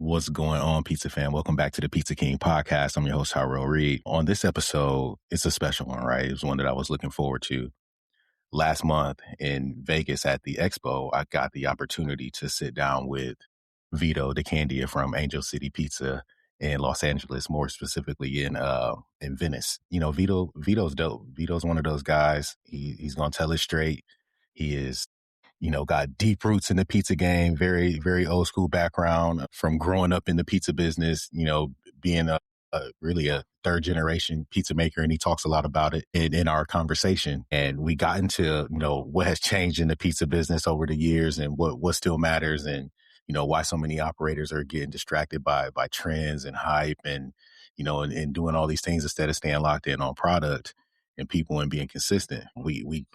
What's going on, Pizza Fan? Welcome back to the Pizza King podcast. I'm your host, Tyrell Reed. On this episode, it's a special one, right? It was one that I was looking forward to. Last month in Vegas at the Expo, I got the opportunity to sit down with Vito DeCandia from Angel City Pizza in Los Angeles, more specifically in Venice. You know, Vito's dope. Vito's one of those guys. He's gonna tell it straight. He is, got deep roots in the pizza game, very, very old school background from growing up in the pizza business, being really a third generation pizza maker. And he talks a lot about it in our conversation. And we got into, what has changed in the pizza business over the years and what still matters and, why so many operators are getting distracted by trends and hype and, and doing all these things instead of staying locked in on product and people and being consistent. We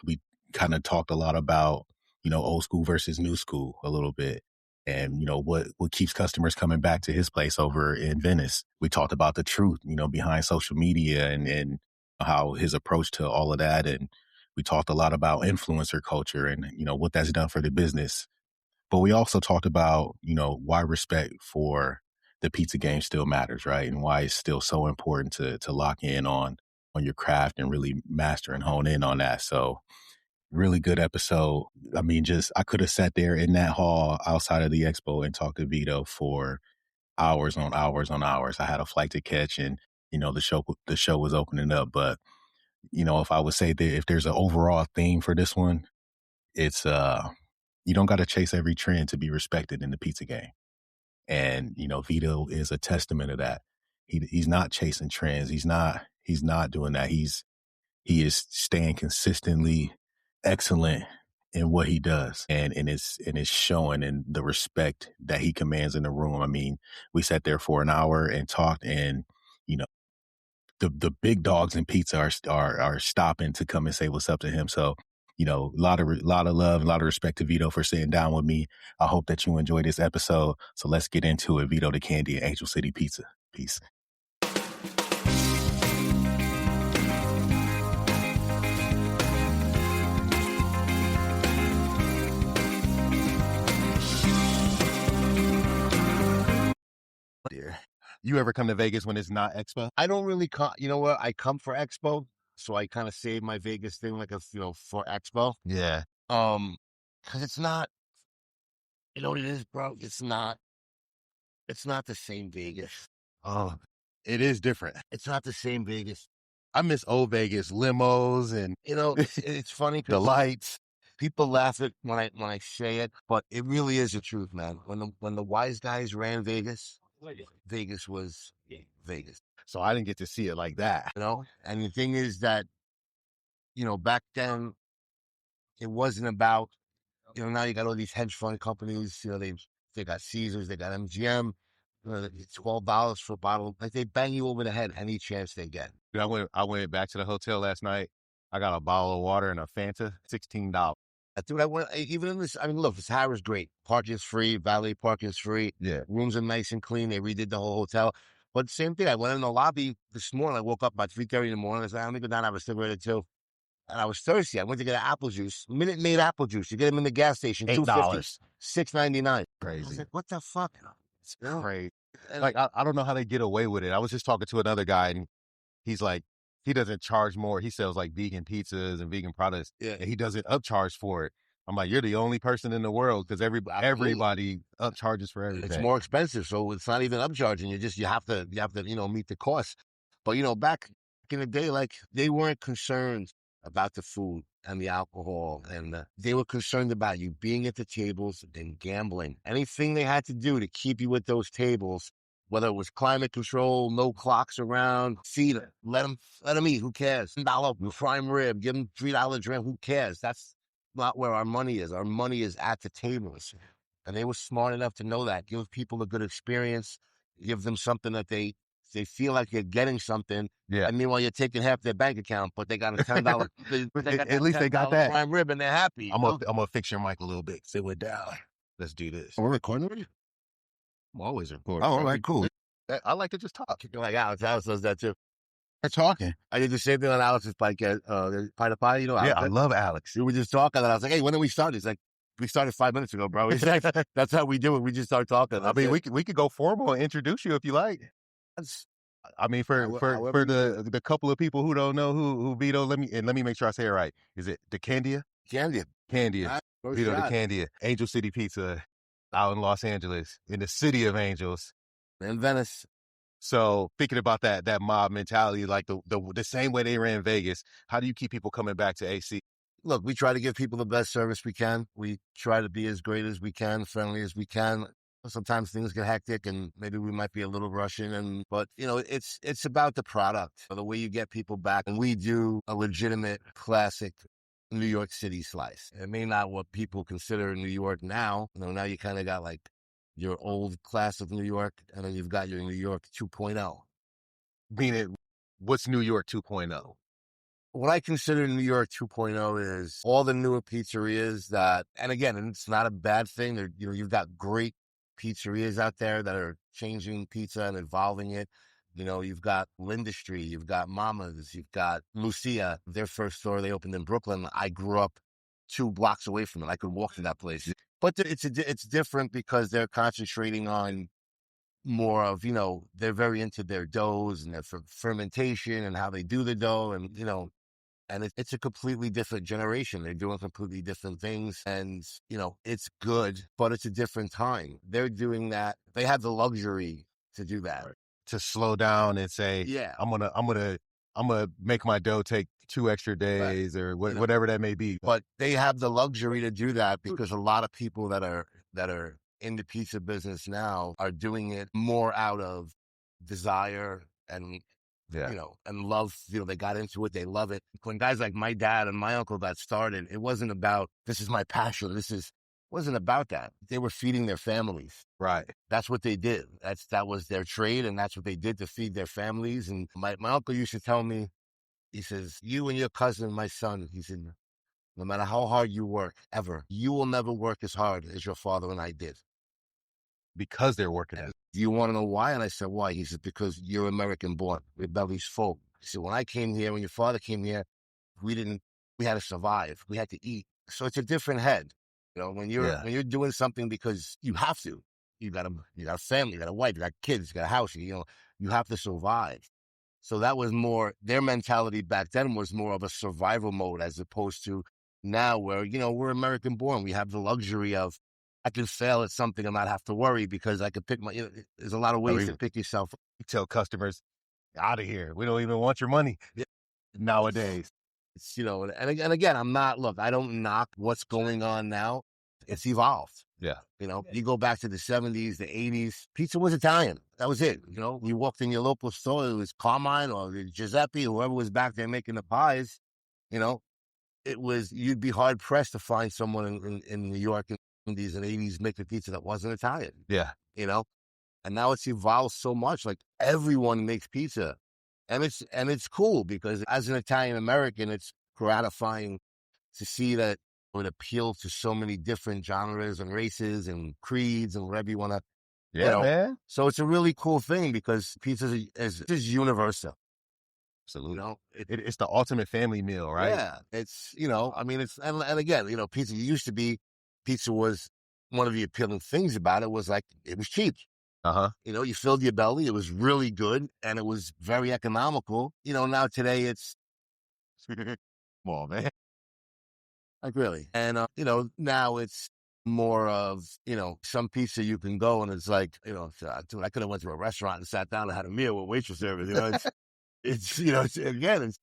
kind of talked a lot about, old school versus new school a little bit. And, what keeps customers coming back to his place over in Venice. We talked about the truth, behind social media and how his approach to all of that. And we talked a lot about influencer culture and, what that's done for the business. But we also talked about, why respect for the pizza game still matters, right? And why it's still so important to lock in on your craft and really master and hone in on that. So really good episode. I mean, I could have sat there in that hall outside of the expo and talked to Vito for hours on hours on hours. I had a flight to catch and, the show was opening up. But, if I would say that if there's an overall theme for this one, it's, you don't got to chase every trend to be respected in the pizza game. And, Vito is a testament of that. He's not chasing trends. He's not doing that. He is staying consistently excellent in what he does. And it's showing in the respect that he commands in the room. I mean, we sat there for an hour and talked and, the big dogs in pizza are stopping to come and say what's up to him. So, a lot of love, a lot of respect to Vito for sitting down with me. I hope that you enjoy this episode. So let's get into it. Vito DeCandia, Angel City Pizza. Peace. Dear. You ever come to Vegas when it's not Expo? I don't really come. You know what? I come for Expo, so I kind of save my Vegas thing for Expo. Yeah. Because it's not. You know what it is, bro? It's not the same Vegas. Oh, it is different. It's not the same Vegas. I miss old Vegas limos and it's funny. the lights. People laugh at when I say it, but it really is the truth, man. When the wise guys ran Vegas, Vegas was Vegas. So I didn't get to see it like that. And the thing is that, back then it wasn't about, now you got all these hedge fund companies, they got Caesars, they got MGM, it's $12 for a bottle. Like they bang you over the head any chance they get. Dude, I went back to the hotel last night. I got a bottle of water and a Fanta, $16. Dude, I went even in this. I mean, look, this Harrah's great. Parking's free. Valet parking's free. Yeah, rooms are nice and clean. They redid the whole hotel. But same thing. I went in the lobby this morning. I woke up about 3:30 in the morning. I said, "Let me go down and have a cigarette or two." And I was thirsty. I went to get an apple juice. Minute Maid apple juice. You get them in the gas station. $8, $6.99. Crazy. I was like, what the fuck? It's crazy. Like I don't know how they get away with it. I was just talking to another guy, and he's like, he doesn't charge more. He sells like vegan pizzas and vegan products. Yeah. And he doesn't upcharge for it. I'm like, you're the only person in the world because everybody upcharges for everything. It's more expensive, so it's not even upcharging. You have to meet the cost. But back in the day, like they weren't concerned about the food and the alcohol, and they were concerned about you being at the tables and gambling. Anything they had to do to keep you at those tables, whether it was climate control, no clocks around, feed them, let them eat. Who cares? $1 prime rib, give them $3 drink. Who cares? That's not where our money is. Our money is at the tables. And they were smart enough to know that. Give people a good experience. Give them something that they feel like you're getting something. Yeah. And meanwhile, you're taking half their bank account, but they got a $10. At least they got that prime rib, and they're happy. I'm gonna fix your mic a little bit. Sit with down. Let's do this. We're recording already? I'm always recording. Oh, all right, cool. I like to just talk. Like Alex does that too. We're talking. I did the same thing on Alex's podcast, Pie to Pie, Yeah, I love Alex. We were just talking, and I was like, hey, when do we start? He's like, We started 5 minutes ago, bro. That's how we do it. We just start talking. I mean, we could go formal and introduce you if you like. I mean, for the couple of people who don't know who Vito, let me make sure I say it right. Is it DeCandia? Candia. Candia. Vito shot. DeCandia. Angel City Pizza out in Los Angeles, in the city of angels. In Venice. So thinking about that mob mentality, like the same way they ran Vegas, how do you keep people coming back to AC? Look, we try to give people the best service we can. We try to be as great as we can, friendly as we can. Sometimes things get hectic and maybe we might be a little rushing, but you know, it's about the product, the way you get people back. And we do a legitimate classic New York City slice. It may not what people consider New York now. You know, now you kind of got like your old class of New York, and then you've got your New York 2.0. Meaning, what's New York 2.0? What I consider New York 2.0 is all the newer pizzerias that, and again, and it's not a bad thing. You know, you've got great pizzerias out there that are changing pizza and evolving it. You know, you've got Lindustry, you've got Mama's, you've got Lucia. Their first store they opened in Brooklyn. I grew up 2 blocks away from it. I could walk to that place. But it's different because they're concentrating on more of, you know, they're very into their doughs and their fermentation and how they do the dough, and you know, and it's a completely different generation. They're doing completely different things, and you know, it's good, but it's a different time. They're doing that. They have the luxury to do that, to slow down and say, yeah, I'm gonna make my dough take 2 extra days, right, or whatever that may be. But they have the luxury to do that because a lot of people that are in the pizza business now are doing it more out of desire and, you know, and love. You know, they got into it. They love it. When guys like my dad and my uncle got started, it wasn't about, this is my passion. Wasn't about that. They were feeding their families. Right. That's what they did. That was their trade, and that's what they did to feed their families. And my uncle used to tell me, he says, you and your cousin, my son, he said, no matter how hard you work, ever, you will never work as hard as your father and I did. Because they're working at it. Do you want to know why? And I said, why? He said, because you're American born. Your belly's full. He said, when I came here, when your father came here, we had to survive. We had to eat. So it's a different head. You know, when you're doing something because you have to, you got a family, you got a wife, you got kids, you got a house, you know, you have to survive. So that was more, their mentality back then was more of a survival mode as opposed to now where, you know, we're American born. We have the luxury of, I can fail at something and not have to worry because I can pick you know, there's a lot of ways to pick yourself up. You tell customers, out of here. We don't even want your money nowadays. It's, you know, and again, I don't knock what's going on now. It's evolved. Yeah. You know, you go back to the 70s, the 80s, pizza was Italian. That was it. You know, you walked in your local store, it was Carmine or Giuseppe, whoever was back there making the pies. You know, you'd be hard pressed to find someone in New York in the 70s and 80s making pizza that wasn't Italian. Yeah. You know, and now it's evolved so much. Like everyone makes pizza. And it's cool because as an Italian American, it's gratifying to see that it would appeal to so many different genres and races and creeds and whatever you want to. Yeah, you know. man. So it's a really cool thing because pizza is universal. Absolutely. You know, it's the ultimate family meal, right? Yeah. It's, you know, I mean, it's, and again, you know, pizza was one of the appealing things about it was like, it was cheap. Uh-huh. You know, you filled your belly. It was really good and it was very economical. You know, now today it's come on, man. Like really. And, you know, now it's more of, you know, some pizza you can go and it's like, you know, dude, I could have went to a restaurant and sat down and had a meal with waitress service. You know, it's you know,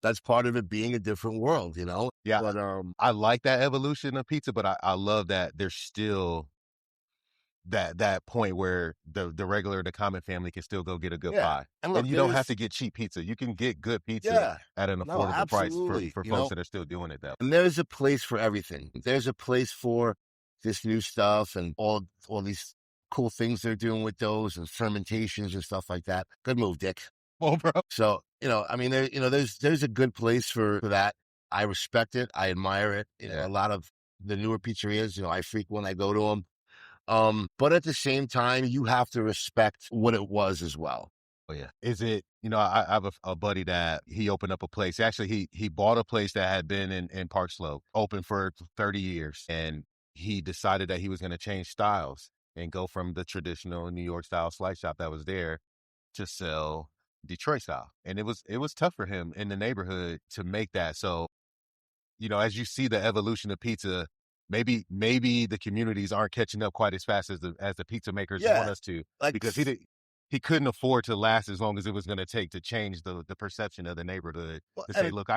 that's part of it being a different world, you know? Yeah. But, I like that evolution of pizza, but I love that there's still that point where the common family can still go get a good pie. And, look, you don't have to get cheap pizza. You can get good pizza at an affordable price for folks that are still doing it that way. And there's a place for everything. There's a place for this new stuff and all these cool things they're doing with those and fermentations and stuff like that. Good move, Dick. Oh, bro. So, you know, I mean, there's a good place for that. I respect it. I admire it. You know, a lot of the newer pizzerias, you know, I frequent, I go to them. But at the same time, you have to respect what it was as well. Oh yeah. Is it, you know, I have a buddy that he opened up a place. Actually, he bought a place that had been in Park Slope, open for 30 years. And he decided that he was going to change styles and go from the traditional New York style slice shop that was there to sell Detroit style. And it was tough for him in the neighborhood to make that. So, as you see the evolution of pizza, maybe the communities aren't catching up quite as fast as the pizza makers want us to, because he couldn't afford to last as long as it was going to take to change the perception of the neighborhood, to say, look,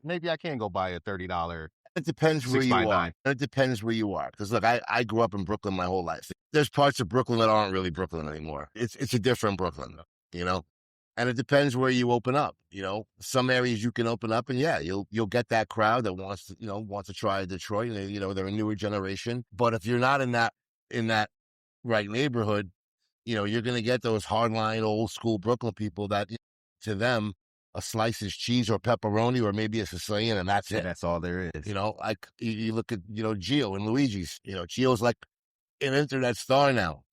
maybe I can go buy a $30. It depends where you are. It depends where you are. Because look, I grew up in Brooklyn my whole life. There's parts of Brooklyn that aren't really Brooklyn anymore. It's a different Brooklyn, and it depends where you open up. Some areas you can open up, and yeah, you'll get that crowd that wants to try Detroit. And, they're a newer generation. But if you're not in that right neighborhood, you're going to get those hardline old school Brooklyn people that, to them, a slice is cheese or pepperoni or maybe a Sicilian, and that's it. That's all there is. Like you look at, Gio and Luigi's. Gio's like an internet star now.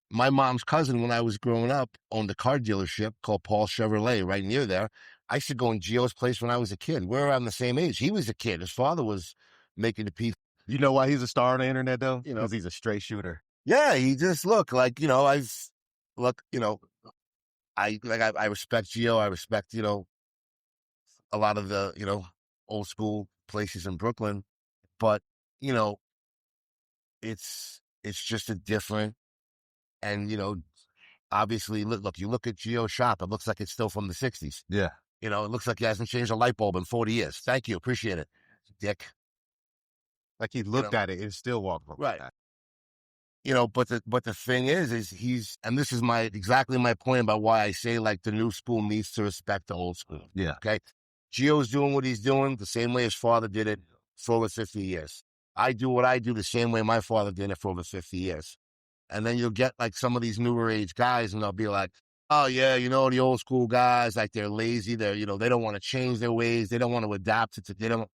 My mom's cousin, when I was growing up, owned a car dealership called Paul Chevrolet right near there. I used to go in Gio's place when I was a kid. We're around the same age. He was a kid. His father was making the pizza. You know why he's a star on the internet, though? Because he's a straight shooter. Yeah, he just look like, I respect Gio. I respect, a lot of the, old school places in Brooklyn, but, it's just a different, and, obviously, look, you look at Gio's shop, it looks like it's still from the 60s. Yeah. It looks like he hasn't changed a light bulb in 40 years. Thank you. Appreciate it, Dick. Like he looked at it and still walked right. But the thing is he's, and this is exactly my point about why I say, like, the new school needs to respect the old school. Yeah. Okay. Gio's doing what he's doing the same way his father did it for over 50 years. I do what I do the same way my father did it for over 50 years. And then you'll get like some of these newer age guys, and they'll be like, oh yeah, the old school guys, like, they're lazy. They're, they don't want to change their ways. They don't want to adapt it.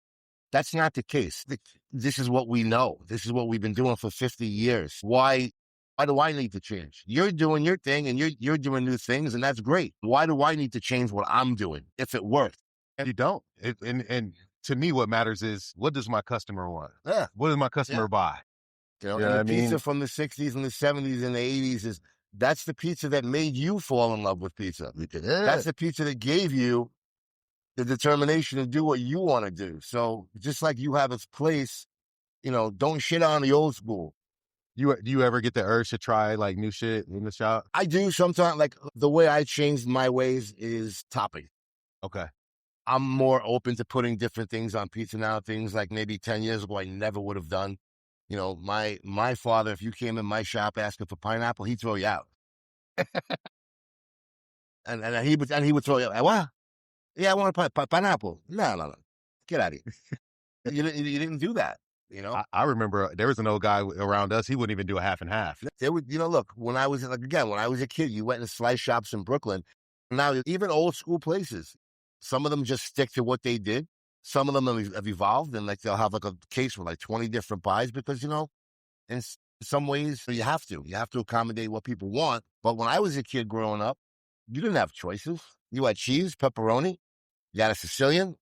That's not the case. This is what we know. This is what we've been doing for 50 years. Why do I need to change? You're doing your thing, and you're doing new things, and that's great. Why do I need to change what I'm doing if it works? And you don't. And to me, what matters is, what does my customer want? Yeah. What does my customer buy? And the pizza from the 60s and the 70s and the 80s that's the pizza that made you fall in love with pizza. Yeah. That's the pizza that gave you the determination to do what you want to do. So just like you have its place, don't shit on the old school. Do you ever get the urge to try like new shit in the shop? I do sometimes. Like, the way I changed my ways is topping. Okay. I'm more open to putting different things on pizza now. Things like maybe 10 years ago I never would have done. My father, if you came in my shop asking for pineapple, he'd throw you out. and he would throw you out. What? Yeah, I want a pineapple. No. Get out of here. You didn't do that. I remember there was an old guy around us. He wouldn't even do a half and half. They would, look, when I was a kid, you went in slice shops in Brooklyn. Now, even old school places, some of them just stick to what they did. Some of them have evolved, and like they'll have like a case with like 20 different pies because, in some ways you have to accommodate what people want. But when I was a kid growing up, you didn't have choices. You had cheese, pepperoni, you had a Sicilian.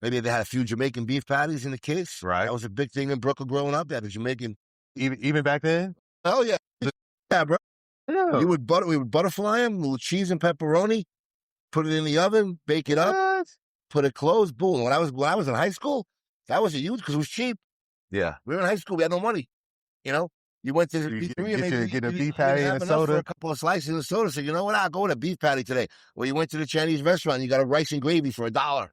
Maybe they had a few Jamaican beef patties in the case. Right. That was a big thing in Brooklyn growing up. They had a Jamaican. Even back then? Oh, yeah. Yeah, bro. Yeah. We would butterfly them, a little cheese and pepperoni, put it in the oven, bake it up, put it closed, boom. When I was in high school, that was a huge because it was cheap. Yeah. We were in high school. We had no money. You went to the pizzeria, get a beef patty and a soda. For a couple of slices of soda. So, you know what? I'll go with a beef patty today. Well, you went to the Chinese restaurant, you got a rice and gravy for $1.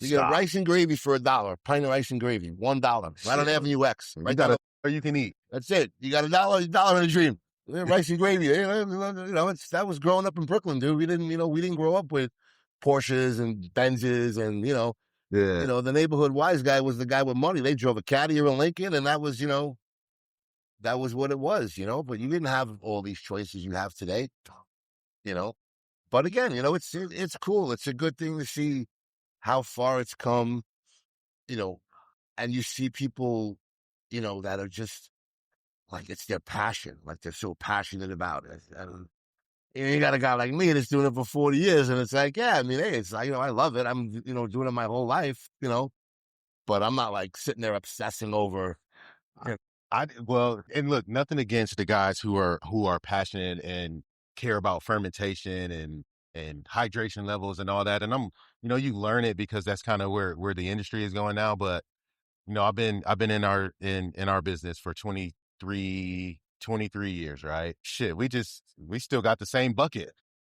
You get a rice and gravy for $1. Pint of rice and gravy, $1. Right on Avenue X. Right down. Or you can eat. That's it. You got $1 in a dream. Rice and gravy. That was growing up in Brooklyn, dude. We didn't grow up with Porsches and Benzes and, the neighborhood wise guy was the guy with money. They drove a Caddy or a Lincoln, and that was, that was what it was, but you didn't have all these choices you have today, but again, it's cool. It's a good thing to see how far it's come, and you see people, that are just like, it's their passion. Like, they're so passionate about it. And you got a guy like me that's doing it for 40 years. And it's like, yeah, I mean, hey, it's, I love it. I'm, doing it my whole life, but I'm not like sitting there obsessing over, And look, nothing against the guys who are passionate and care about fermentation and hydration levels and all that. And you learn it because that's kind of where the industry is going now. But I've been in our business for 23 years, right? Shit, we still got the same bucket,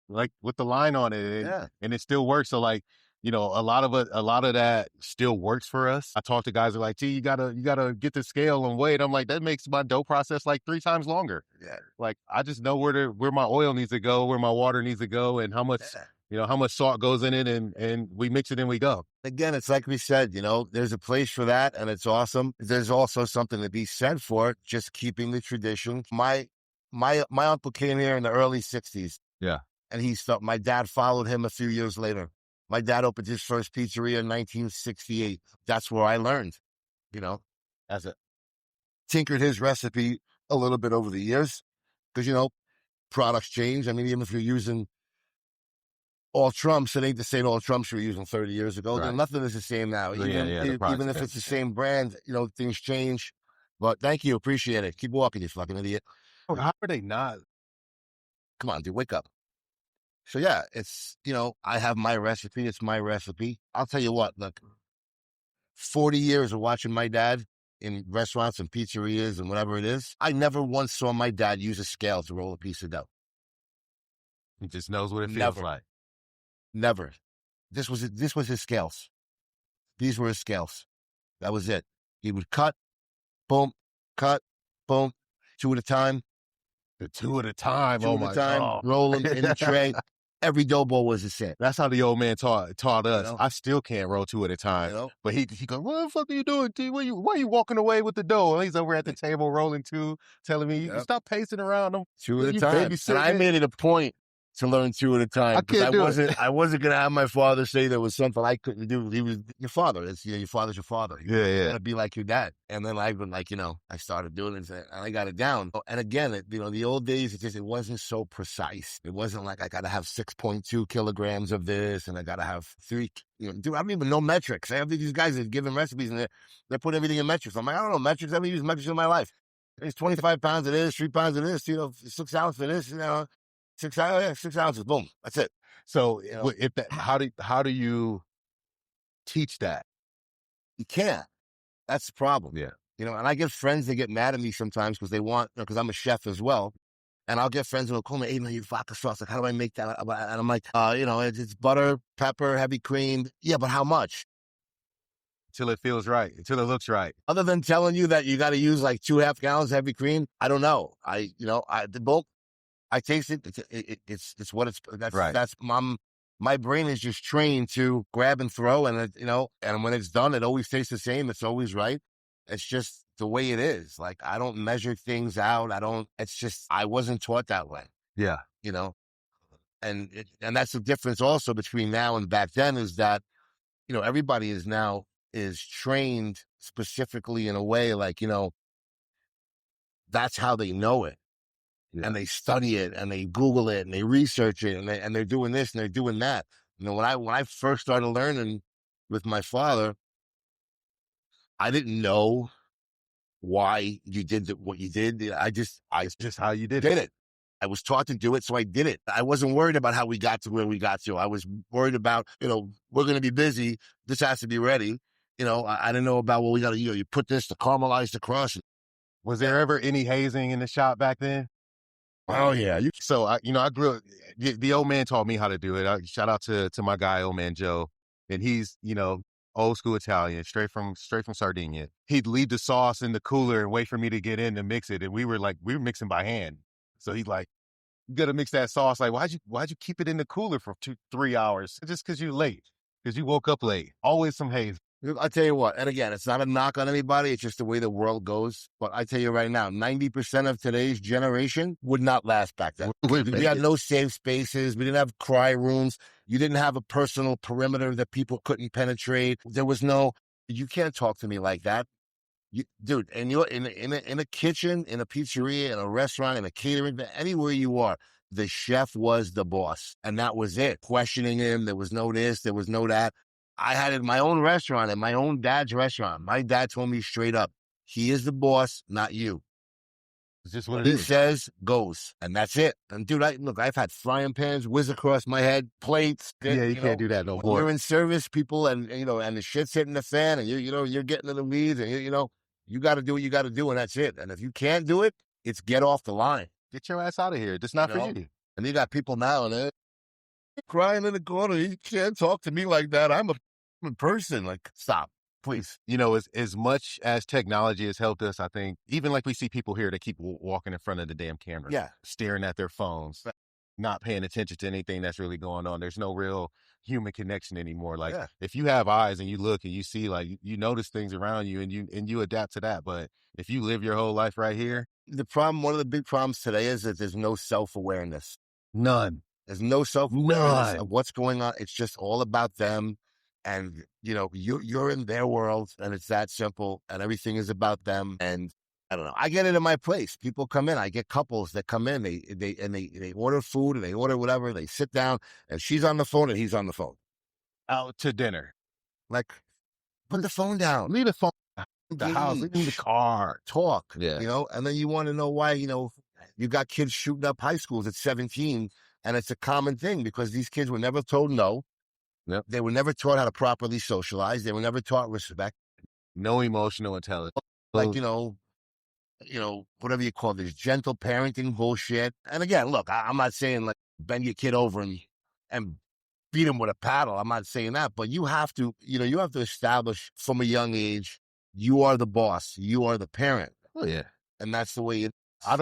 like with the line on it, and it still works. So like, a lot of that still works for us. I talk to guys who are like, gee, you gotta get the scale and weight. I'm like, that makes my dough process like 3 times longer. Yeah. Like I just know where my oil needs to go, where my water needs to go, and how much how much salt goes in it, and we mix it and we go. Again, it's like we said, there's a place for that, and it's awesome. There's also something to be said for just keeping the tradition. My uncle came here in the early 60s. Yeah. And my dad followed him a few years later. My dad opened his first pizzeria in 1968. That's where I learned, as a tinkered his recipe a little bit over the years because, products change. I mean, even if you're using all Trumps, it ain't the same all Trumps you were using 30 years ago. Right. Nothing is the same now. Even if it's the same brand, things change. But thank you. Appreciate it. Keep walking, you fucking idiot. How are they not? Come on, dude, wake up. So yeah, it's, I have my recipe. It's my recipe. I'll tell you what, look, 40 years of watching my dad in restaurants and pizzerias and whatever it is, I never once saw my dad use a scale to roll a piece of dough. He just knows what it feels like. Never. This was his scales. These were his scales. That was it. He would cut, boom, 2 at a time. The 2 at a time. Oh my God. Roll them in the tray. Every dough ball was the same. That's how the old man taught us. I still can't roll 2 at a time. But he goes, what the fuck are you doing, T? Why are you walking away with the dough? And he's over at the table rolling 2, telling me, you can stop pacing around them. 2 at a time. And I made it a point to learn 2 at a time. I wasn't going to have my father say there was something I couldn't do. He was your father. Your father's your father. You're going to be like your dad. And then I've been like, I started doing it and I got it down. And again, the old days, it wasn't so precise. It wasn't like I got to have 6.2 kilograms of this and I got to have 3. Dude, I don't even know metrics. I have these guys that are giving recipes and they put everything in metrics. I'm like, I don't know metrics. I haven't used metrics in my life. It's 25 pounds of this, 3 pounds of this, 6 ounces of this, 6 ounces, boom. That's it. So how do you teach that? You can't. That's the problem. Yeah. And I get friends that get mad at me sometimes because they want, because I'm a chef as well. And I'll get friends who will call me, hey, man, your vodka sauce. Like, how do I make that? And I'm like, it's butter, pepper, heavy cream. Yeah, but how much? Until it feels right, until it looks right. Other than telling you that you got to use like 2.5 gallons of heavy cream, I don't know. I taste it. It's what it's. That's right. That's my brain is just trained to grab and throw, and and when it's done, it always tastes the same. It's always right. It's just the way it is. Like I don't measure things out. It's just I wasn't taught that way. Yeah. And that's the difference also between now and back then is that everybody is trained specifically in a way like that's how they know it. Yeah. And they study it and they Google it and they research it and they're doing this and they're doing that. When I first started learning with my father, I didn't know why you did what you did. It's just how you did it. I was taught to do it, so I did it. I wasn't worried about how we got to where we got to. I was worried about, we're going to be busy. This has to be ready. I didn't know about, well, we got to, you put this to caramelize the crust. Was there ever any hazing in the shop back then? Oh yeah. So I grew up, the old man taught me how to do it. Shout out to my guy, old man Joe. And he's, old school Italian, straight from Sardinia. He'd leave the sauce in the cooler and wait for me to get in to mix it. And we were mixing by hand. So he's like, you got to mix that sauce. Like, why'd you keep it in the cooler for 2-3 hours? Just because you're late, because you woke up late. Always some haze. I tell you what, and again, it's not a knock on anybody. It's just the way the world goes. But I tell you right now, 90% of today's generation would not last back then. We had no safe spaces. We didn't have cry rooms. You didn't have a personal perimeter that people couldn't penetrate. There was you can't talk to me like that. Dude, and you're in a kitchen, in a pizzeria, in a restaurant, in a catering, anywhere you are, the chef was the boss. And that was it. Questioning him, there was no this, there was no that. I had my own restaurant and my own dad's restaurant. My dad told me straight up, He is the boss, not you. It's just what it He is. says goes, and that's it. And dude, I've had frying pans whiz across my head, plates. Yeah, you can't do that no When more. you're in service, people, and and the shit's hitting the fan, and you're getting in the weeds, and you got to do what you got to do, and that's it. And if you can't do it, it's get off the line. Get your ass out of here. It's not for you. And you got people now, and they're crying in the corner. You can't talk to me like that. I'm a person. Like, stop. Please. As much as technology has helped us, I think, even like we see people here that keep walking in front of the damn camera, staring at their phones, not paying attention to anything that's really going on. There's no real human connection anymore. Like, if you have eyes and you look and you see, like, you notice things around you and you adapt to that. But if you live your whole life right here, one of the big problems today is that there's no self-awareness. None. There's no self-awareness of what's going on. It's just all about them. And, you're in their world, and it's that simple, and everything is about them. And I don't know. I get it in my place. People come in. I get couples that come in. They order food, and they order whatever. They sit down, and she's on the phone, and he's on the phone. Out to dinner. Like, put the phone down. Leave the phone at the house. Leave the car. Talk. Yeah. And then you want to know why, you got kids shooting up high schools at 17, and it's a common thing because these kids were never told no. Yep. They were never taught how to properly socialize. They were never taught respect. No emotional intelligence. Like, whatever you call this gentle parenting bullshit. And again, look, I'm not saying like bend your kid over and beat him with a paddle. I'm not saying that, but you have to establish from a young age, you are the boss. You are the parent. Oh yeah. And that's the way I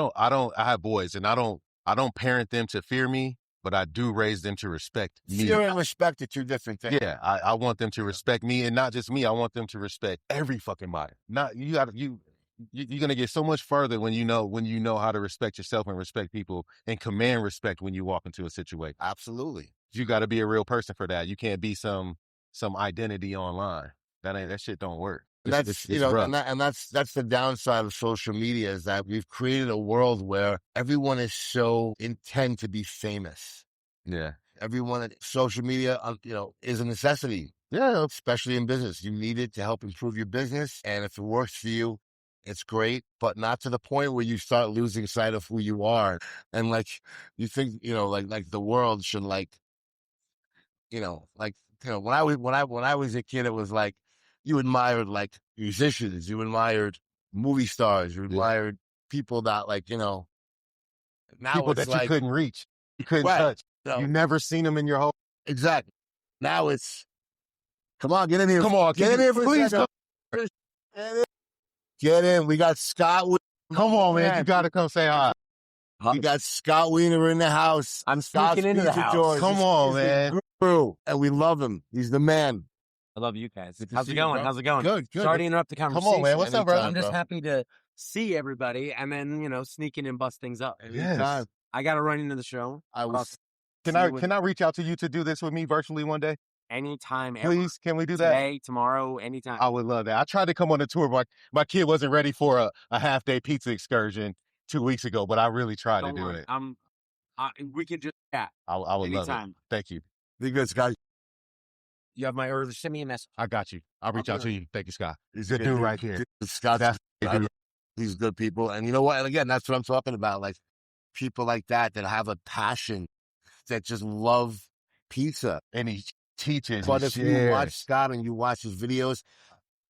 have boys, and I don't parent them to fear me, but I do raise them to respect me. Fear and respect are two different things. Yeah, I want them to respect me, and not just me. I want them to respect every fucking body. You're gonna get so much further when you know how to respect yourself and respect people and command respect when you walk into a situation. Absolutely. You got to be a real person for that. You can't be some identity online. That shit don't work. That's the downside of social media is that we've created a world where everyone is so intent to be famous. Yeah. Everyone, social media, is a necessity. Yeah. Especially in business. You need it to help improve your business. And if it works for you, it's great, but not to the point where you start losing sight of who you are. And like, you think, like the world should when I was a kid, it was like, you admired like musicians, you admired movie stars, you admired people that now people that you couldn't reach, you couldn't touch. You never seen them in your whole. Exactly. Now it's, come on, get in here. Come on, get in here, please. Get in. We got Scott. Come on, man. You got to come say hi. We got Scott Wiener in the house. I'm sneaking into the house. Come on, man. And we love him. He's the man. I love you guys. How's it going? How's it going? Good. Sorry to interrupt the conversation. Come on, man. What's up, bro? I'm just happy to see everybody and then, sneak in and bust things up. Yes. I got to run into the show. Can I reach out to you to do this with me virtually one day? Anytime, ever. Please, can we do that? Today, tomorrow, anytime. I would love that. I tried to come on a tour, but my kid wasn't ready for a half-day pizza excursion 2 weeks ago, but I really tried to do it. We can just chat. I would love it. Thank you. Be good, Scott. You have my order. Send me a message. I got you. I'll reach out to you. Thank you, Scott. He's good dude right here. Scott, these good people. And you know what? And again, that's what I'm talking about. Like people like that have a passion, that just love pizza. And he teaches. But if you watch Scott and you watch his videos,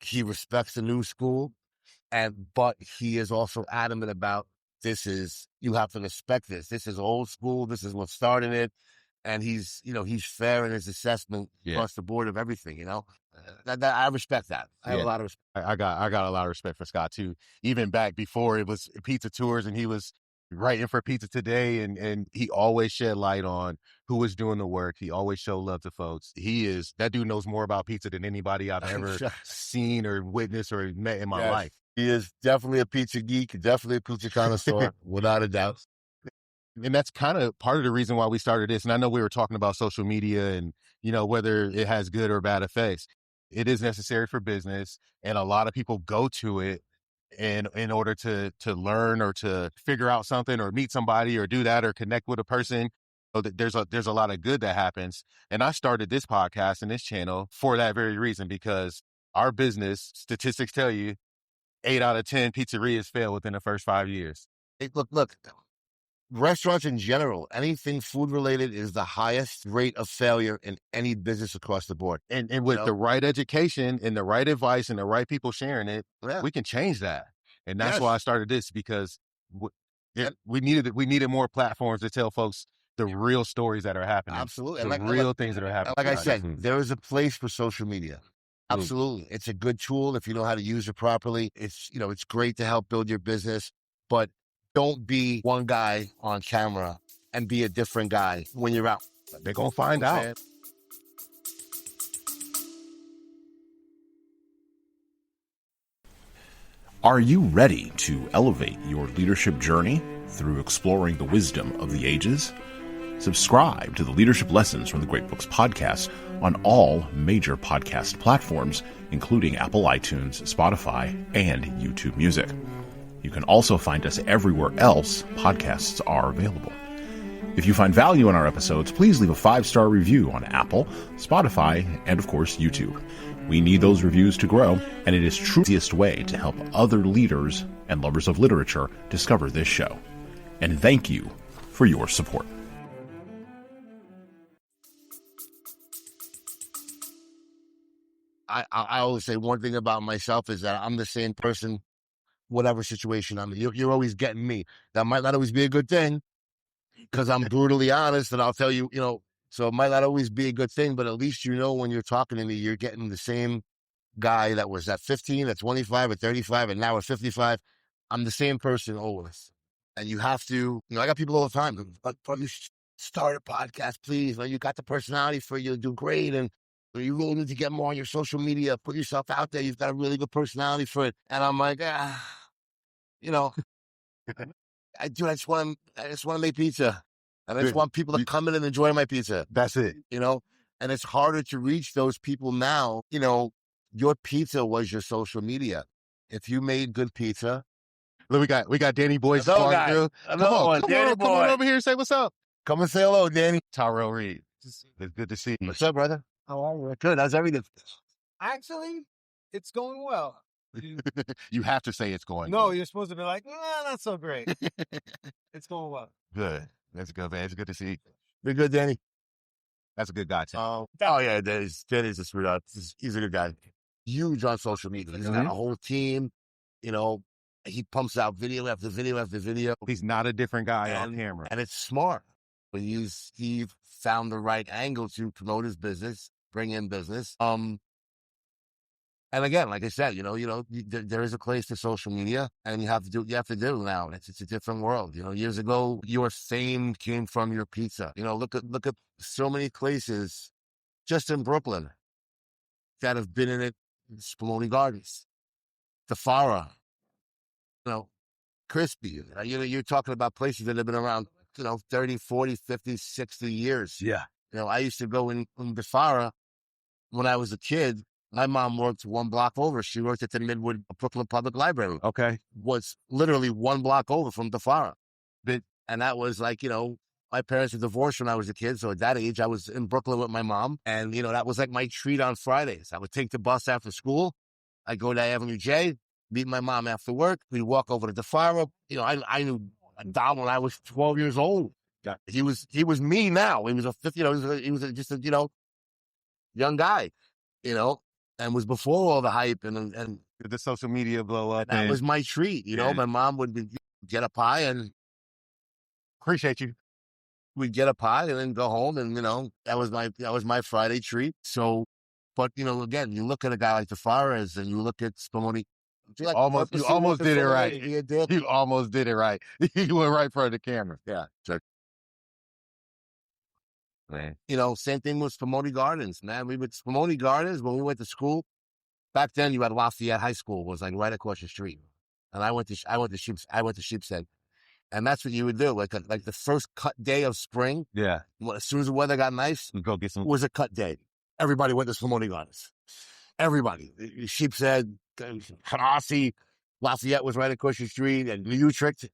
he respects the new school. But he is also adamant about you have to respect this. This is old school. This is what started it. And he's fair in his assessment across the board of everything, that I respect that. I have a lot of respect. I got a lot of respect for Scott too. Even back before it was pizza tours and he was writing for Pizza Today and he always shed light on who was doing the work. He always showed love to folks. That dude knows more about pizza than anybody I've ever seen or witnessed or met in my life. He is definitely a pizza geek, definitely a pizza connoisseur, without a doubt. And that's kind of part of the reason why we started this. And I know we were talking about social media and, whether it has good or bad effects. It is necessary for business. And a lot of people go to it in order to learn or to figure out something or meet somebody or do that or connect with a person. So that there's a lot of good that happens. And I started this podcast and this channel for that very reason, because our business statistics tell you 8 out of 10 pizzerias fail within the first 5 years. Hey, look. Restaurants in general, anything food related is the highest rate of failure in any business across the board. And with the right education and the right advice and the right people sharing it, we can change that. And that's why I started this, because we needed more platforms to tell folks the real stories that are happening. Absolutely. The real things that are happening. Like I said, there is a place for social media. Absolutely. It's a good tool if you know how to use it properly. It's great to help build your business, but don't be one guy on camera and be a different guy when you're out. They're going to find out. Are you ready to elevate your leadership journey through exploring the wisdom of the ages? Subscribe to the Leadership Lessons from the Great Books podcast on all major podcast platforms, including Apple iTunes, Spotify, and YouTube Music. You can also find us everywhere else podcasts are available. If you find value in our episodes, please leave a 5-star review on Apple, Spotify, and of course, YouTube. We need those reviews to grow, and it is the easiest way to help other leaders and lovers of literature discover this show. And thank you for your support. I always say one thing about myself is that I'm the same person, whatever situation I'm in. You're always getting me. That might not always be a good thing, because I'm brutally honest, and I'll tell you, so it might not always be a good thing, but at least when you're talking to me, you're getting the same guy that was at 15, at 25, at 35, and now at 55. I'm the same person always. And you have to, I got people all the time, but you start a podcast, please. You got the personality for you to do great, and you really need to get more on your social media, put yourself out there. You've got a really good personality for it. And I'm like, I just want to make pizza. And I just want people to come in and enjoy my pizza. That's it. And it's harder to reach those people now. Your pizza was your social media. If you made good pizza. Look, we got Danny Boy's Come on over here and say what's up. Come and say hello, Danny. Tyrell Reed. It's good to see you. What's up, brother? How are you? Good. How's everything? Actually, it's going well. You have to say it's going No, well. you're supposed to be like, not so great. It's going well. Good. That's good, man. It's good to see you. Be good, Danny. That's a good guy, Tim. Yeah, Danny's a sweetheart. He's a good guy. Huge on social media. He's got a whole team. He pumps out video after video after video. He's not a different guy on camera. And it's smart. But he found the right angle to promote his business, bring in business. And again, like I said, there is a place to social media, and you have to do now. It's a different world. Years ago, your fame came from your pizza. Look at so many places just in Brooklyn that have been in it. Spumoni Gardens, the Farah, Crispy. You're talking about places that have been around, 30, 40, 50, 60 years. Yeah. I used to go in the Farah when I was a kid. My mom worked one block over. She worked at the Midwood Brooklyn Public Library. Okay. Was literally one block over from the Farah. And that was like, my parents were divorced when I was a kid. So at that age, I was in Brooklyn with my mom. And, that was like my treat on Fridays. I would take the bus after school. I'd go to Avenue J, meet my mom after work. We'd walk over to the Farah. I knew Dom when I was 12 years old. Yeah. He was me now. He was he was just a young guy, and was before all the hype and the social media blow up. That was my treat. My mom would get a pie and appreciate you. We'd get a pie and then go home, and that was my Friday treat. So, but again, you look at a guy like the Farahs, and you look at Spumoni. You almost did it right. You almost did it right. You went right in front of the camera. Yeah. Man. Same thing with Spumoni Gardens, man. We went to Spumoni Gardens when we went to school. Back then, you had Lafayette High School, was like right across the street, and I went to Sheepshead, and that's what you would do. Like the first cut day of spring. Yeah. As soon as the weather got nice, you go get some. Was a cut day. Everybody went to Spumoni Gardens. Everybody, Sheepshead, Canarsie, Lafayette was right across the street, and Utrecht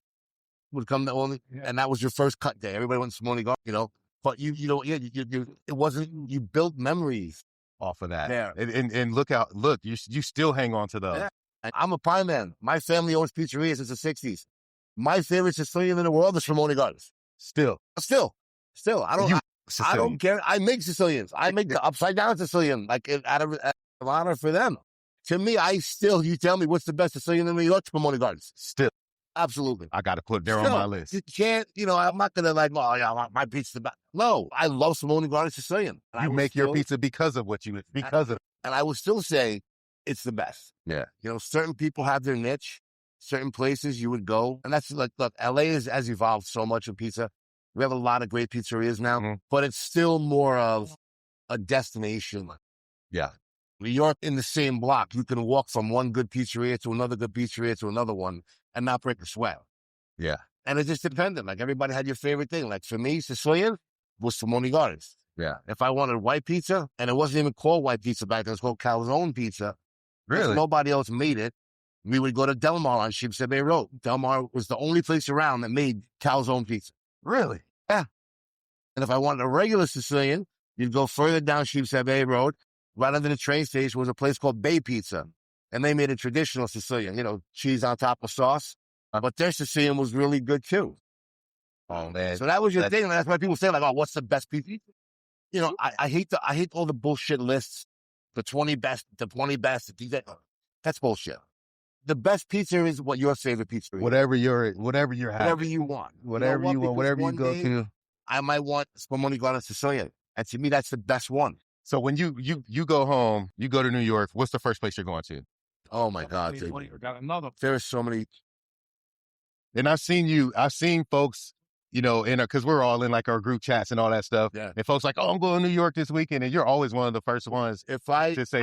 would come and that was your first cut day. Everybody went to Spumoni Gardens, But it wasn't. You built memories off of that. Yeah. And look, you still hang on to those. Yeah. I'm a pie man. My family owns pizzerias since the 60s. My favorite Sicilian in the world is Ramone Gardens. Still. I don't care. I make Sicilians. I make the upside down Sicilian, like out of honor for them. To me, you tell me what's the best Sicilian in New York? Ramone Gardens. Still. Absolutely. I got to put there on my list. You can't, I'm not going to my pizza's the best. No, I love Simone Gardens Sicilian. You make your pizza because of and I will still say it's the best. Yeah. Certain people have their niche, certain places you would go. And that's look, LA has evolved so much in pizza. We have a lot of great pizzerias now, but it's still more of a destination. Yeah. New York in the same block, you can walk from one good pizzeria to another good pizzeria to another one and not break a sweat. Yeah. And it just depended. Like everybody had your favorite thing. Like for me, Sicilian was Simone Gardens. Yeah. If I wanted white pizza, and it wasn't even called white pizza back then, it was called calzone pizza. Really? Nobody else made it. We would go to Del Mar on Sheepshead Bay Road. Del Mar was the only place around that made calzone pizza. Really? Yeah. And if I wanted a regular Sicilian, you'd go further down Sheepshead Bay Road. Right under the train station was a place called Bay Pizza. And they made a traditional Sicilian, cheese on top of sauce. But their Sicilian was really good too. Oh man! So that was your thing. And that's why people say oh, what's the best pizza? I hate all the bullshit lists. The 20 best. That's bullshit. The best pizza is what your favorite pizza is. Whatever you're having. Whatever you want. Whatever you want. Whatever you go to. I might want Spumoni Gardens Sicilian, and to me that's the best one. So when you go home, you go to New York. What's the first place you're going to? Oh my God! There are so many. And I've seen folks, because we're all in like our group chats and all that stuff. Yeah. And folks like, I'm going to New York this weekend. And you're always one of the first ones to say,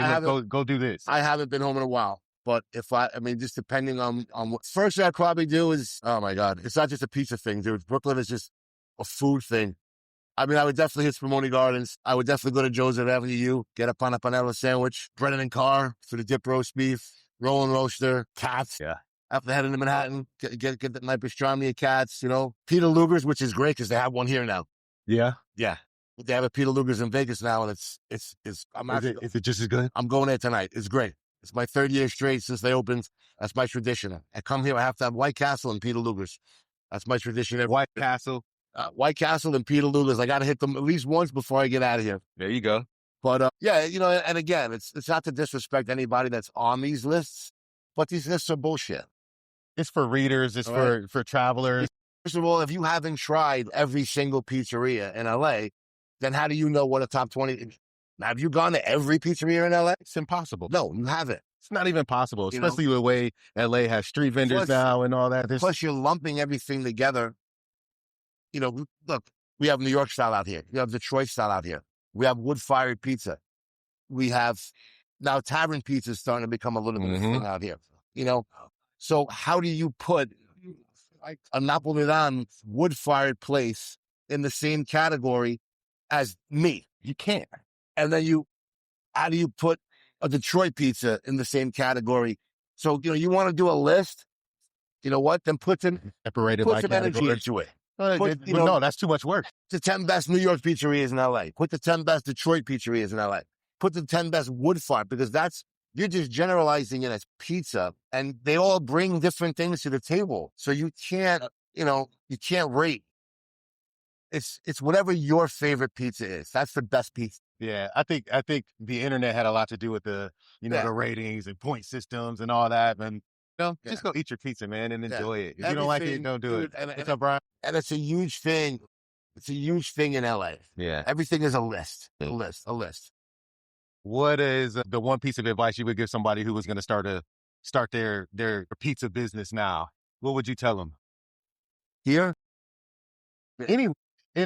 go do this. I haven't been home in a while, but just depending on what first I'd probably do is, oh my God, it's not just a pizza thing, dude. Brooklyn is just a food thing. I would definitely hit Spumoni Gardens. I would definitely go to Joseph Avenue, get a panella sandwich, Brennan and Carr for the dip roast beef, Roland Roaster, Cats. Yeah. After heading to Manhattan, get the night pastrami at Cats, Peter Luger's, which is great because they have one here now. Yeah. Yeah. They have a Peter Luger's in Vegas now, and is it just as good? I'm going there tonight. It's great. It's my third year straight since they opened. That's my tradition. I come here, I have to have White Castle and Peter Luger's. That's my tradition. White Castle and Peter Luger's. I got to hit them at least once before I get out of here. There you go. But and again, it's not to disrespect anybody that's on these lists, but these lists are bullshit. It's for readers. It's for travelers. First of all, if you haven't tried every single pizzeria in LA, then how do you know what a top 20? Have you gone to every pizzeria in LA? It's impossible. No, you haven't. It's not even possible, especially the way LA has street vendors now and all that. Plus, you're lumping everything together. Look, we have New York style out here. We have Detroit style out here. We have wood-fired pizza. We have now tavern pizza is starting to become a little bit of a thing out here. So how do you put a Napolitan wood-fired place in the same category as me? You can't. And then how do you put a Detroit pizza in the same category? So, you want to do a list, then put some energy into it. No, that's too much work. The 10 best New York pizzerias in LA. Put the 10 best Detroit pizzerias in LA. Put the 10 best wood-fired, because you're just generalizing it as pizza, and they all bring different things to the table. So you can't rate. It's whatever your favorite pizza is. That's the best pizza. Yeah, I think the internet had a lot to do with the the ratings and point systems and all that. And just go eat your pizza, man, and enjoy it. If you don't like it, don't do it. What's up, Brian? And it's a huge thing. It's a huge thing in LA. Yeah, everything is a list. A list. What is the one piece of advice you would give somebody who was going to start their pizza business now? What would you tell them? Here? In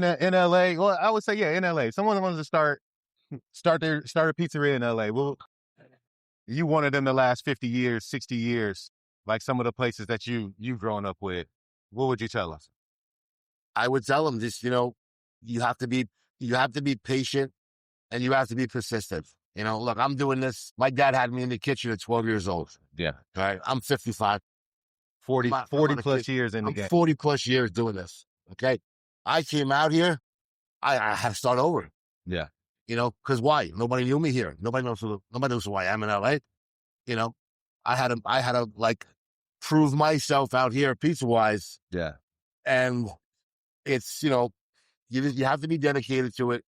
LA? Well, I would say, in LA. Someone wants to start a pizzeria in LA. Well, you wanted them the last 50 years, 60 years, like some of the places that you've grown up with. What would you tell us? I would tell them just, you have to be patient, and you have to be persistent. Look, I'm doing this. My dad had me in the kitchen at 12 years old. Yeah. All right. I'm 55. 40 plus years in the game. 40 plus years doing this. Okay. I came out here. I had to start over. Yeah. Because why? Nobody knew me here. Nobody knows who I am in LA. I had to like prove myself out here pizza wise. Yeah. And it's, you have to be dedicated to it.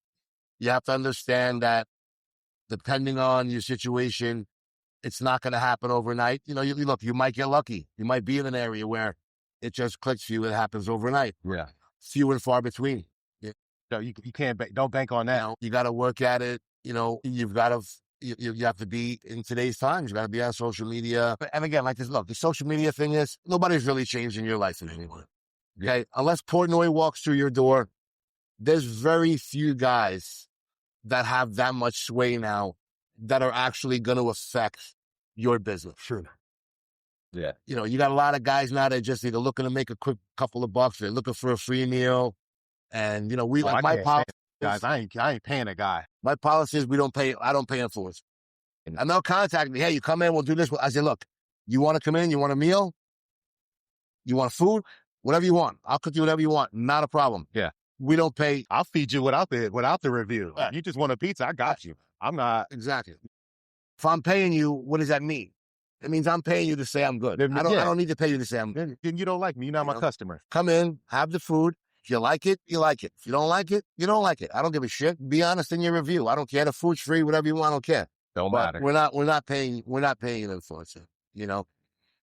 You have to understand that depending on your situation, it's not going to happen overnight. Look, you might get lucky. You might be in an area where it just clicks for you. It happens overnight. Yeah. Few and far between. So you can't, don't bank on that. You got to work at it. You've got to, you have to be in today's times. You got to be on social media. And again, like this, look, the social media thing is nobody's really changing your life in any way. Okay. Unless Portnoy walks through your door, there's very few guys that have that much sway now that are actually going to affect your business. Sure. Yeah. You got a lot of guys now that just either looking to make a quick couple of bucks, they're looking for a free meal. And, my policy, guys, I ain't paying a guy. My policy is I don't pay influencers. And they'll contact me. Hey, you come in, we'll do this. I say, look, you want to come in? You want a meal? You want food? Whatever you want. I'll cook you whatever you want. Not a problem. Yeah. We don't pay. I'll feed you without the review. You just want a pizza, I got you. I'm not. Exactly. If I'm paying you, what does that mean? It means I'm paying you to say I'm good. I don't need to pay you to say I'm good. Then you don't like me. You're not my customer. Come in, have the food. If you like it, you like it. If you don't like it, you don't like it. I don't give a shit. Be honest in your review. I don't care. The food's free, whatever you want, I don't care. Don't matter. We're not paying an influencer,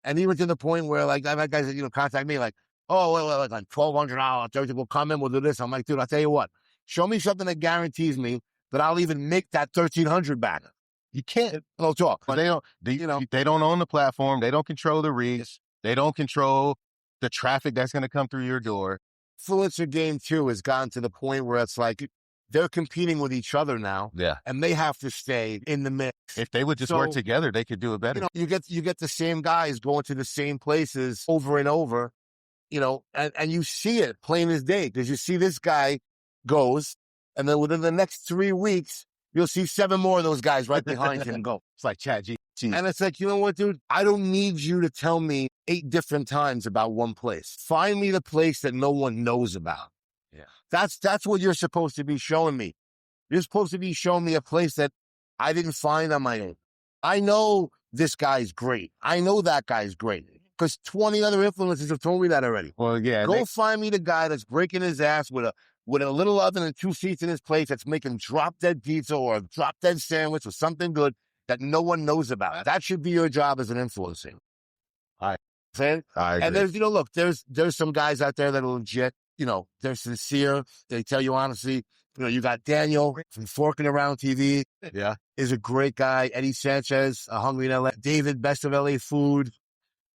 And even to the point where like I've had guys that, contact me like, oh, well, like $1,200. We'll come in, we'll do this. I'm like, dude, I'll tell you what. Show me something that guarantees me that I'll even make that $1,300 back. You can't. No talk. But they don't own the platform. They don't control the reach. They don't control the traffic that's going to come through your door. Influencer game too has gotten to the point where it's like they're competing with each other now. Yeah. And they have to stay in the mix. If they would just work together, they could do it better. You get the same guys going to the same places over and over, and you see it plain as day because you see this guy goes, and then within the next 3 weeks, you'll see 7 more of those guys right behind him go. It's like ChatGPT. And it's like, you know what, dude? I don't need you to tell me 8 different times about one place. Find me the place that no one knows about. Yeah. That's what you're supposed to be showing me. You're supposed to be showing me a place that I didn't find on my own. I know this guy's great. I know that guy's great. Because 20 other influencers have told me that already. Well, yeah. Go find me the guy that's breaking his ass with a little oven and 2 seats in his place that's making drop-dead pizza or a drop-dead sandwich or something good that no one knows about. That should be your job as an influencer. I agree. And there's some guys out there that are legit. They're sincere. They tell you honestly. You got Daniel from Forking Around TV. Yeah. Is a great guy. Eddie Sanchez, Hungry in LA. David, Best of LA Food.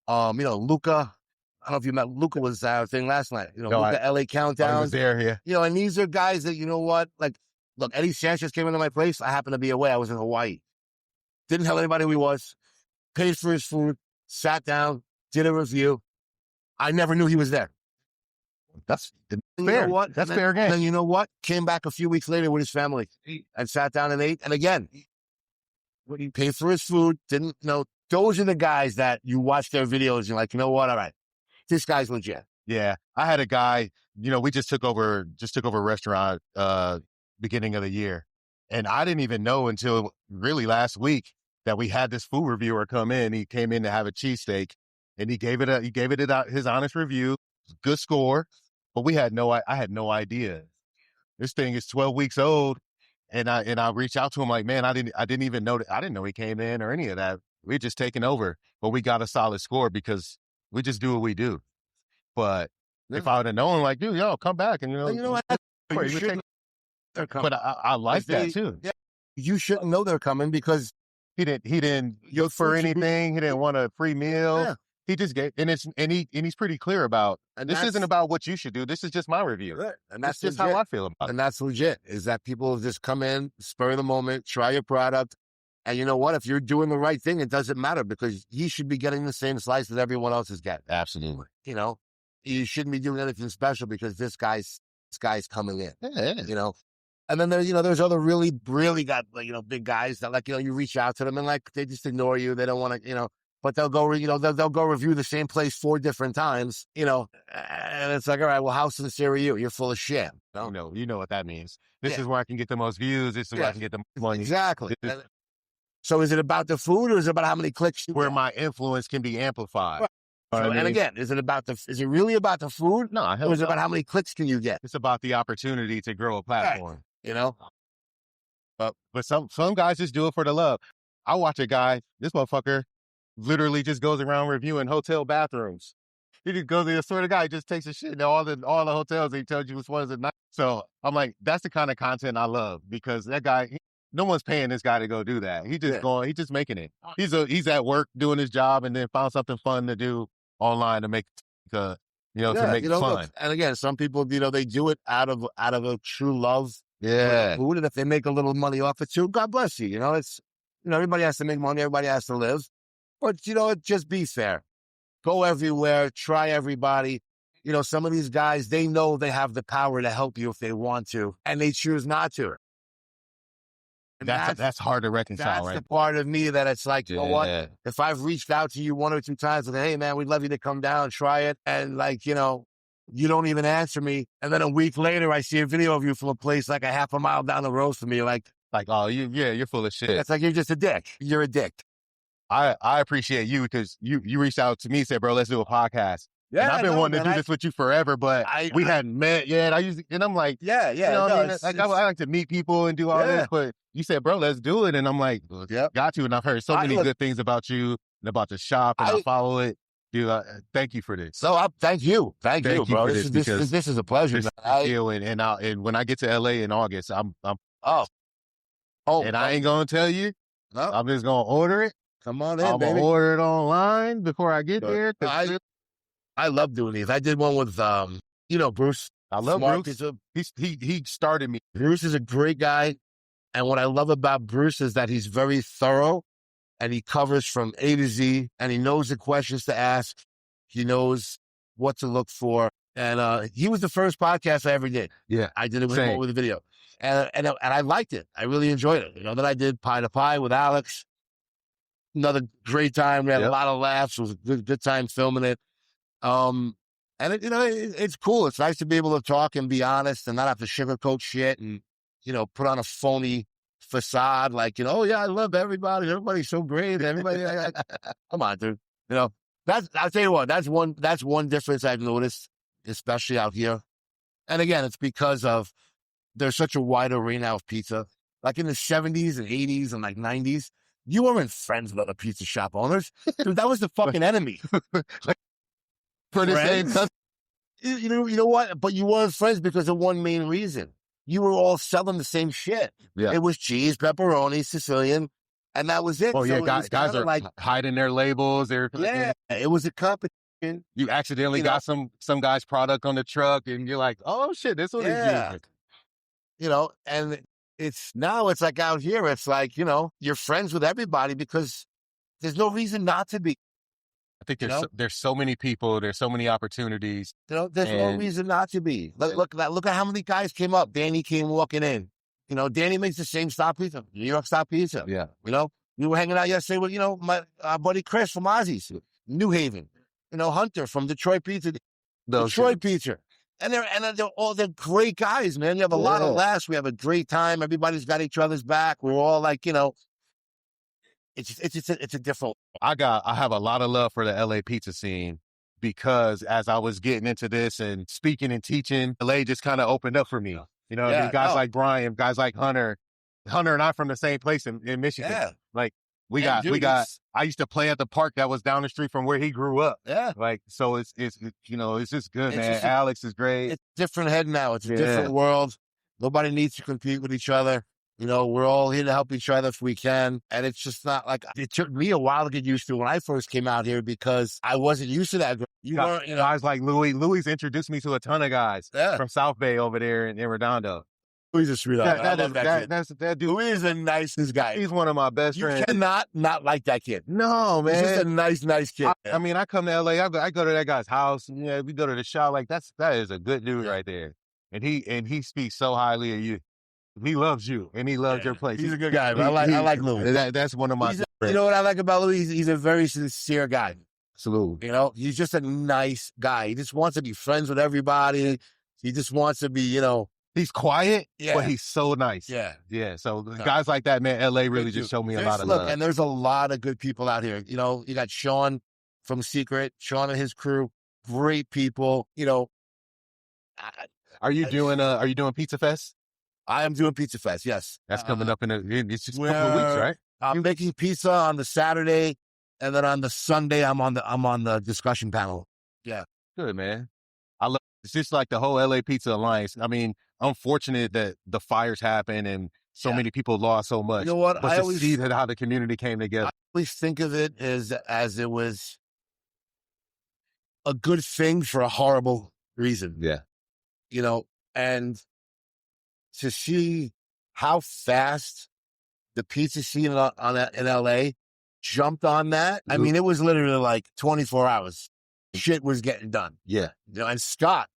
Luca. I don't know if you met Luca was our thing last night. Luca LA Countdown. I was there, yeah. And these are guys that, like, look, Eddie Sanchez came into my place. I happened to be away. I was in Hawaii. Didn't tell anybody who he was. Paid for his food. Sat down. Did a review. I never knew he was there. That's fair. You know what? That's fair game. Then you know what? Came back a few weeks later with his family and sat down and ate. And again, he paid for his food. Didn't know. Those are the guys that you watch their videos and you're like, you know what? All right. This guy's legit. Yeah. I had a guy, we just took over a restaurant, beginning of the year. And I didn't even know until really last week that we had this food reviewer come in. He came in to have a cheesesteak and he gave it his honest review, good score. But I had no idea. This thing is 12 weeks old. And I reached out to him like, man, I didn't even know that. I didn't know he came in or any of that. We just taken over, but we got a solid score because we just do what we do. But if I would have known, like, dude, come back and but I like that too. Yeah, you shouldn't know they're coming because he didn't look for anything. He didn't want a free meal. Yeah. He just gave, and he's pretty clear about, this isn't about what you should do. This is just my review. Right. And that's just how I feel about it. And that's legit, is that people just come in, spur of the moment, try your product. And you know what? If you're doing the right thing, it doesn't matter because he should be getting the same slice that everyone else is getting. Absolutely. You shouldn't be doing anything special because this guy's coming in. Yeah. And then there's other really, really big guys that you reach out to them and they just ignore you. They don't want to, but they'll go, they'll go review the same place 4 different times, and it's like, all right, well, how sincere are you? You're full of shit. You know what that means. This is where I can get the most views. This is where I can get the most money. Exactly. So is it about the food or is it about how many clicks? Where my influence can be amplified. Right. So, and again, is it really about the food? No, or is it about how many clicks can you get? It's about the opportunity to grow a platform. Right. But some guys just do it for the love. I watch a guy, this motherfucker literally just goes around reviewing hotel bathrooms. He just goes there, sort of guy, he just takes a shit in all the hotels and he tells you which ones are nice. So I'm like, that's the kind of content I love because that guy, no one's paying this guy to go do that. He's just making it. He's at work doing his job and then found something fun to do online to make to make it fun. Look, and again, some people, they do it out of a true love. Yeah. Food, and if they make a little money off it too, God bless you. It's everybody has to make money, everybody has to live. But just be fair. Go everywhere, try everybody. Some of these guys, they know they have the power to help you if they want to, and they choose not to. And that's hard to reconcile, that's the part of me that it's like, you know what? If I've reached out to you 1 or 2 times and, hey, man, we'd love you to come down and try it. And you don't even answer me. And then a week later, I see a video of you from a place like a half a mile down the road from me. Like, oh, you're full of shit. It's like, you're just a dick. You're a dick. I appreciate you because you reached out to me and said, bro, let's do a podcast. Yeah, and I've been wanting to do this with you forever, but we hadn't met yet. And I'm like, I like to meet people and do all this, but you said, bro, let's do it. And I'm like, got to. And I've heard so many good things about you and about the shop, and I follow it. Dude, thank you for this. So thank you, bro. This is a pleasure. And when I get to LA in August, I ain't gonna tell you. No. I'm just gonna order it. Come on in, I'm baby. gonna order it online before I get there. I love doing these. I did one with Bruce. I love Bruce. He started me. Bruce is a great guy, and what I love about Bruce is that he's very thorough. And he covers from A to Z, and he knows the questions to ask. He knows what to look for. And he was the first podcast I ever did. Yeah. I did it with him with a video. And I liked it. I really enjoyed it. Then I did Pie to Pie with Alex. Another great time. We had a lot of laughs. It was a good time filming it. And it's cool. It's nice to be able to talk and be honest and not have to sugarcoat shit and, put on a phony facade, like, oh yeah, I love everybody. Everybody's so great. Everybody, come on, dude. I'll tell you what, that's one difference I've noticed, especially out here. And again, it's because of there's such a wide arena of pizza. Like in the 70s and 80s and like 90s, you weren't friends with other pizza shop owners. Dude, that was the fucking enemy. For the same time. You know what? But you weren't friends because of one main reason. You were all selling the same shit. Yeah. It was cheese, pepperoni, Sicilian, and that was it. Oh, yeah, guys are like hiding their labels. It was a competition. You accidentally got some guy's product on the truck, and you're like, oh, shit, this one is using. And it's like out here, it's like, you're friends with everybody because there's no reason not to be. I think there's so many people, there's so many opportunities. There's no reason not to be. Look at how many guys came up. Danny came walking in. Danny makes the same style pizza, New York style pizza. Yeah. We were hanging out yesterday with, my buddy Chris from Ozzy's, New Haven. Hunter from Detroit Pizza. Detroit Pizza. And they're great guys, man. You have a lot of laughs. We have a great time. Everybody's got each other's back. We're all like, it's a different. I have a lot of love for the LA pizza scene because as I was getting into this and speaking and teaching, LA just kind of opened up for me. Guys like Brian, guys like Hunter and I from the same place in Michigan. Yeah. Like we got. I used to play at the park that was down the street from where he grew up. Yeah. Like so, it's just good, man. Alex is great. It's a different head now. It's a different world. Nobody needs to compete with each other. We're all here to help each other if we can. And it's just not like, it took me a while to get used to when I first came out here because I wasn't used to that. Guys like Louis. Louis introduced me to a ton of guys from South Bay over there in Redondo. Louis is a sweetheart. That dude. Louis is the nicest guy. He's one of my best friends. You cannot not like that kid. No, man. He's just a nice kid. I mean, I come to LA, I go to that guy's house. Yeah, we go to the shop. Like that is a good dude right there. And he speaks so highly of you. He loves you, and he loves your place. He's a good guy. I like Louis. That's one of my friends. You know what I like about Louis? He's a very sincere guy. Absolutely. He's just a nice guy. He just wants to be friends with everybody. He just wants to be, He's quiet, Yeah. but he's so nice. Yeah. So guys like that, man, LA really just showed me a lot of love. And there's a lot of good people out here. You know, you got Sean from Secret, Sean and his crew, great people. You know, Are you doing Pizza Fest? I am doing Pizza Fest. Yes, that's coming up it's just a couple of weeks, right? I'm making pizza on the Saturday, and then on the Sunday, I'm on the discussion panel. Yeah, good, man. I love. It's just like the whole LA Pizza Alliance. I mean, I'm fortunate that the fires happened and so many people lost so much. You know what? But I always see that how the community came together. I always think of it as it was a good thing for a horrible reason. Yeah. You know, and to see how fast the pizza scene in LA jumped on that. I mean, it was literally like 24 hours. Shit was getting done. Yeah. You know, and Scott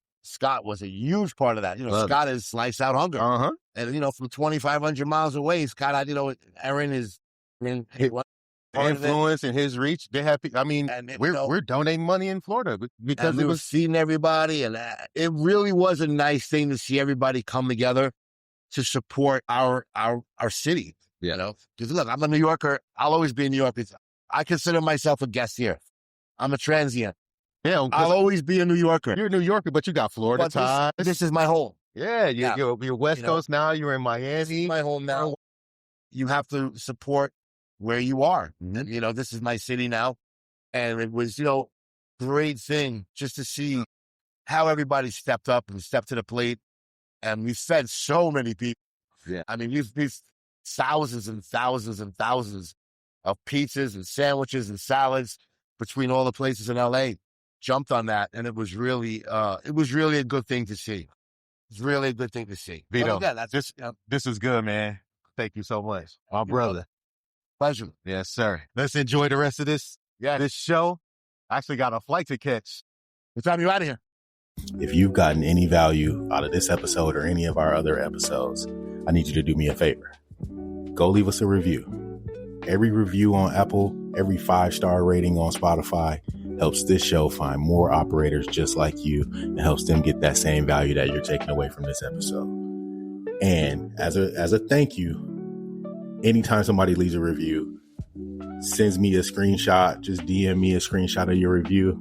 was a huge part of that. You know, Scott is Slice Out Hunger. Uh-huh. And, you know, from 2,500 miles away, Scott, you know, Aaron is influence and his reach. They have, I mean, we're donating money in Florida because we was feeding everybody. And it really was a nice thing to see everybody come together to support our city. Yeah. You know, because look, I'm a New Yorker. I'll always be in New York. I consider myself a guest here. I'm a transient. Yeah, I'll always be a New Yorker. You're a New Yorker, but you got Florida ties. This is my home. Yeah, you're West Coast now. You're in Miami. This is my home now. You have to support where you are. Mm-hmm. You know, this is my city now. And it was, you know, great thing just to see how everybody stepped up and stepped to the plate. And we fed so many people. Yeah. I mean, we've thousands and thousands and thousands of pizzas and sandwiches and salads between all the places in LA. Jumped on that, and it was really a good thing to see. It's really a good thing to see. Vito, again, this is good, man. Thank you so much, my brother. Pleasure. Yes, sir. Let's enjoy the rest of this show. I actually got a flight to catch. What time you out of here? If you've gotten any value out of this episode or any of our other episodes, I need you to do me a favor. Go leave us a review. Every review on Apple, every 5-star rating on Spotify helps this show find more operators just like you and helps them get that same value that you're taking away from this episode. And as a thank you, anytime somebody leaves a review, sends me a screenshot, just DM me a screenshot of your review,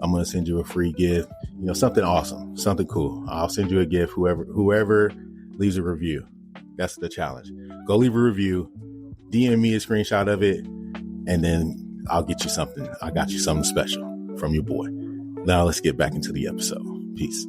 I'm going to send you a free gift, you know, something awesome, something cool. I'll send you a gift, whoever leaves a review. That's the challenge. Go leave a review, DM me a screenshot of it, and then I'll get you something. I got you something special from your boy. Now let's get back into the episode. Peace.